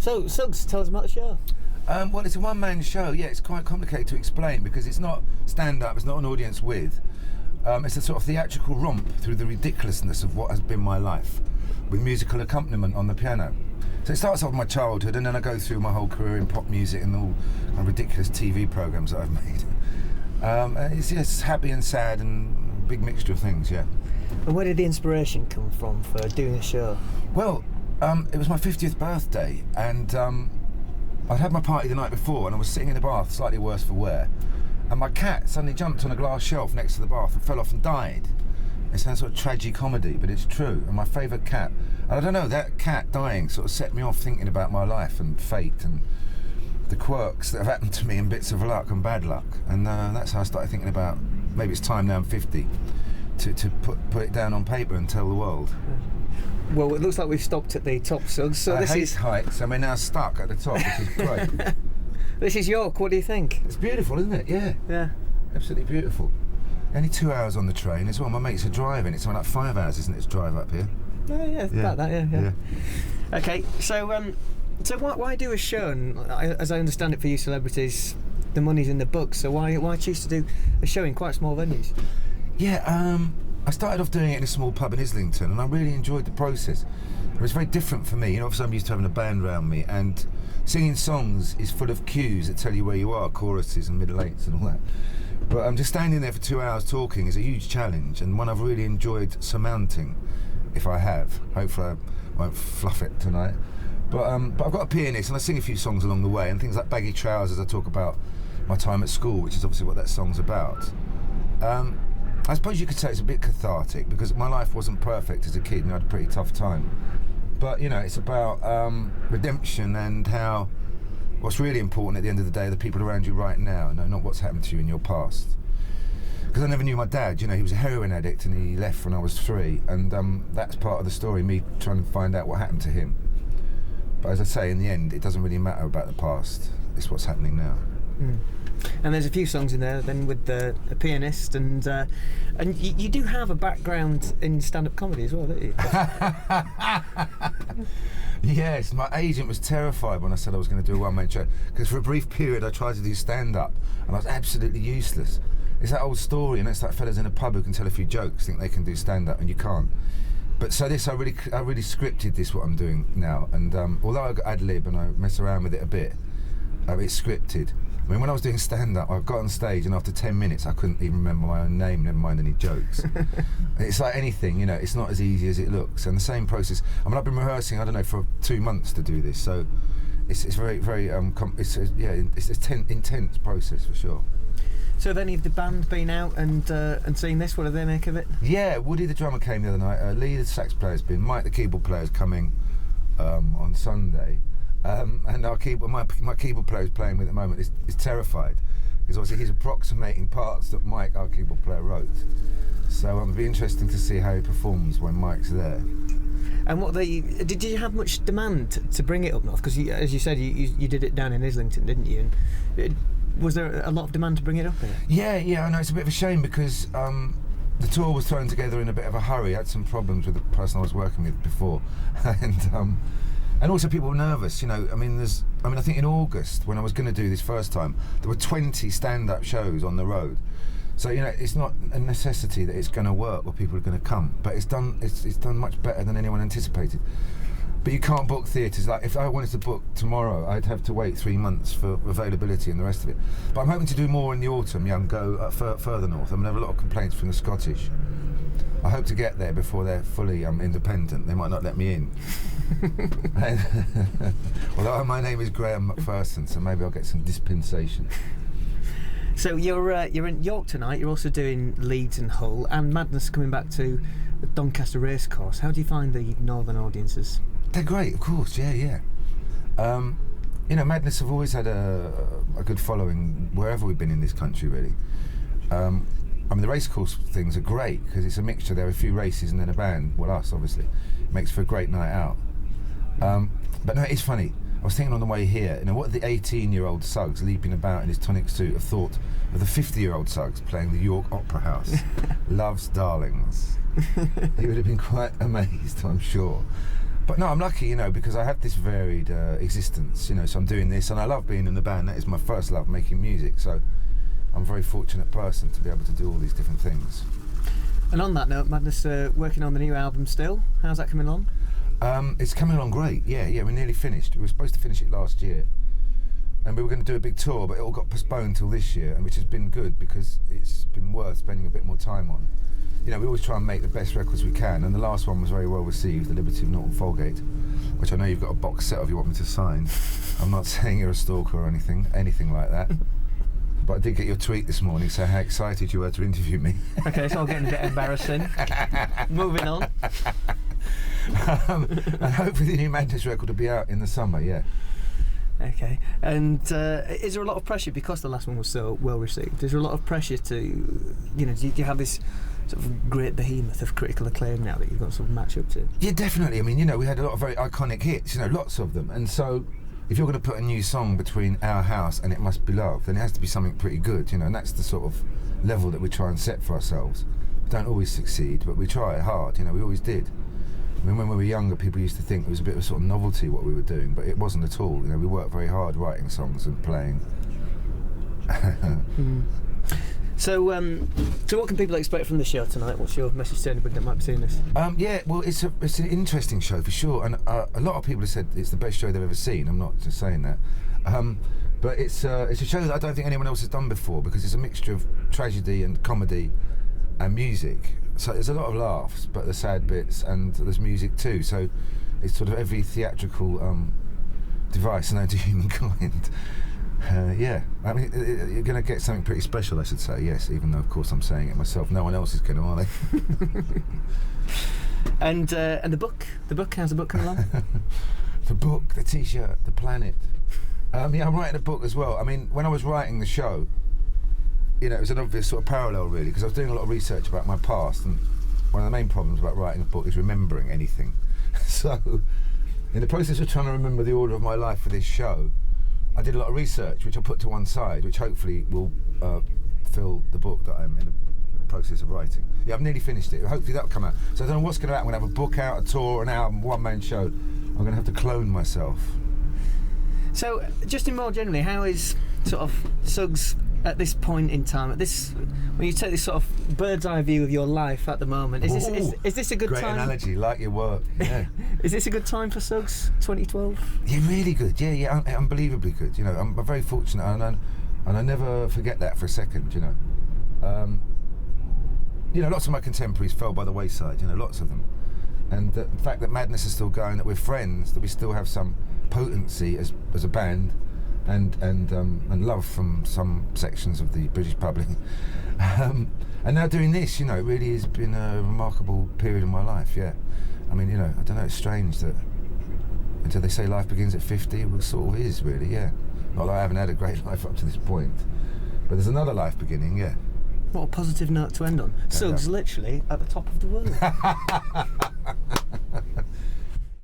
So, Suggs, tell us about the show. Well, it's a one-man show. Yeah, it's quite complicated to explain because it's not stand-up, it's not an audience with. It's a sort of theatrical romp through the ridiculousness of what has been my life, with musical accompaniment on the piano. So it starts off with my childhood, and then I go through my whole career in pop music and all kind of ridiculous TV programmes that I've made. It's happy and sad and a big mixture of things, yeah. And where did the inspiration come from for doing a show? Well, it was my 50th birthday, and I'd had my party the night before, and I was sitting in the bath, slightly worse for wear, and my cat suddenly jumped on a glass shelf next to the bath and fell off and died. It sounds sort of tragi-comedy, but it's true. And my favourite cat, and I don't know, that cat dying sort of set me off thinking about my life and fate and the quirks that have happened to me and bits of luck and bad luck. And that's how I started thinking about, maybe it's time now I'm 50, to put it down on paper and tell the world. Well, it looks like we've stopped at the top, Suggs. So I hate heights, and we're now stuck at the top, which is great. This is York, what do you think? It's beautiful, isn't it? Yeah. Yeah. Absolutely beautiful. Only 2 hours on the train as well. My mates are driving. It's something like 5 hours, isn't it, to drive up here? Oh, yeah, about that, yeah. Okay, so why do a show? And as I understand it for you celebrities, the money's in the books, so why choose to do a show in quite small venues? Yeah, I started off doing it in a small pub in Islington, and I really enjoyed the process. It was very different for me. You know, obviously I'm used to having a band around me, and singing songs is full of cues that tell you where you are, choruses and middle eights and all that. But just standing there for 2 hours talking is a huge challenge, and one I've really enjoyed surmounting, if I have. Hopefully I won't fluff it tonight. But I've got a pianist, and I sing a few songs along the way, and things like Baggy Trousers, I talk about my time at school, which is obviously what that song's about. I suppose you could say it's a bit cathartic, because my life wasn't perfect as a kid, and I had a pretty tough time. But, you know, it's about redemption and how what's really important at the end of the day are the people around you right now, not what's happened to you in your past. Because I never knew my dad, you know, he was a heroin addict and he left when I was 3, and that's part of the story, me trying to find out what happened to him. But as I say, in the end, it doesn't really matter about the past, it's what's happening now. Mm. And there's a few songs in there then with a pianist, and you do have a background in stand-up comedy as well, don't you? Yes, my agent was terrified when I said I was going to do a one-man show, because for a brief period I tried to do stand-up and I was absolutely useless. It's that old story, and it's like fellas in a pub who can tell a few jokes, think they can do stand-up, and you can't. But so this, I really scripted this, what I'm doing now, and although I got ad-lib and I mess around with it a bit, it's scripted. I mean, when I was doing stand-up, I got on stage and after 10 minutes I couldn't even remember my own name, never mind any jokes. It's like anything, you know, it's not as easy as it looks. And the same process, I mean, I've been rehearsing, I don't know, for 2 months to do this, so it's very, very, it's an intense process for sure. So have any of the band been out and seen this? What do they make of it? Yeah, Woody the drummer came the other night, Lee the sax player's been, Mike the keyboard player's coming on Sunday. And our my keyboard player is playing with at the moment is terrified, because obviously he's approximating parts that Mike, our keyboard player, wrote. So it'll be interesting to see how he performs when Mike's there. And did you have much demand to bring it up north? Because as you said, you did it down in Islington, didn't you? And was there a lot of demand to bring it up here? Yeah, I know, it's a bit of a shame because the tour was thrown together in a bit of a hurry. I had some problems with the person I was working with before, and also people were nervous, you know. I mean, I think in August, when I was going to do this first time, there were 20 stand-up shows on the road. So, you know, it's not a necessity that it's going to work or people are going to come, but it's done much better than anyone anticipated. But you can't book theatres. Like, if I wanted to book tomorrow, I'd have to wait 3 months for availability and the rest of it. But I'm hoping to do more in the autumn, and go further north. I mean, I have a lot of complaints from the Scottish. I hope to get there before they're fully independent. They might not let me in. Although my name is Graham McPherson, so maybe I'll get some dispensation. So you're in York tonight. You're also doing Leeds and Hull, and Madness coming back to the Doncaster Racecourse. How do you find the northern audiences? They're great, of course. Yeah. You know, Madness have always had a good following wherever we've been in this country, really. I mean, the racecourse things are great because it's a mixture. There are a few races and then a band. Well, us, obviously. It makes for a great night out. But no, it's funny. I was thinking on the way here, you know, what the 18-year-old Suggs leaping about in his tonic suit have thought of the 50-year-old Suggs playing the York Opera House. Love's Darlings. He would have been quite amazed, I'm sure. But no, I'm lucky, you know, because I have this varied existence, you know, so I'm doing this, and I love being in the band. That is my first love, making music, so I'm a very fortunate person to be able to do all these different things. And on that note, Madness working on the new album still. How's that coming along? It's coming along great, yeah, we're nearly finished. We were supposed to finish it last year, and we were going to do a big tour, but it all got postponed till this year, and which has been good because it's been worth spending a bit more time on. You know, we always try and make the best records we can, and the last one was very well received, The Liberty of Norton Folgate, which I know you've got a box set of you want me to sign. I'm not saying you're a stalker or anything like that. But I did get your tweet this morning saying how excited you were to interview me. Okay, it's all getting a bit embarrassing. Moving on. And hopefully the new Madness record will be out in the summer, yeah. Okay, and is there a lot of pressure because the last one was so well received? Is there a lot of pressure to, you know, do you have this sort of great behemoth of critical acclaim now that you've got to sort of match up to? Yeah, definitely. I mean, you know, we had a lot of very iconic hits, you know, lots of them, and so if you're going to put a new song between Our House and It Must Be Love, then it has to be something pretty good, you know, and that's the sort of level that we try and set for ourselves. We don't always succeed, but we try hard, you know, we always did. I mean, when we were younger, people used to think it was a bit of a sort of novelty what we were doing, but it wasn't at all. You know, we worked very hard writing songs and playing. So what can people expect from the show tonight? What's your message to anybody that might be seeing this? Yeah, well, it's an interesting show for sure, and a lot of people have said it's the best show they've ever seen. I'm not just saying that, but it's a show that I don't think anyone else has done before because it's a mixture of tragedy and comedy and music. So there's a lot of laughs, but there's sad bits, and there's music too. So it's sort of every theatrical device known to humankind. Yeah, I mean, you're going to get something pretty special, I should say, yes, even though, of course, I'm saying it myself. No one else is going to, are they? And the book? The book? How's the book coming along? The book, the T-shirt, the planet. Yeah, I'm writing a book as well. I mean, when I was writing the show, you know, it was an obvious sort of parallel, really, because I was doing a lot of research about my past, and one of the main problems about writing a book is remembering anything. So, in the process of trying to remember the order of my life for this show, I did a lot of research, which I put to one side, which hopefully will fill the book that I'm in the process of writing. Yeah, I've nearly finished it. Hopefully that'll come out. So I don't know what's going to happen. I'm going to have a book out, a tour, an album, one-man show. I'm going to have to clone myself. So, just in more generally, how is sort of Suggs at this point in time, at this, when you take this sort of bird's eye view of your life at the moment, is this a good time? Great analogy, like your work. Yeah. Is this a good time for Suggs, 2012? Yeah, really good. Yeah, unbelievably good. You know, I'm very fortunate, and I never forget that for a second. You know, lots of my contemporaries fell by the wayside. You know, lots of them, and the fact that Madness is still going, that we're friends, that we still have some potency as a band. And love from some sections of the British public, and now doing this, you know, it really has been a remarkable period in my life. Yeah, I mean, you know, I don't know. It's strange that until they say life begins at 50, well, sort of is really. Yeah, not that I haven't had a great life up to this point, but there's another life beginning. Yeah. What a positive note to end on. Suggs, literally at the top of the world.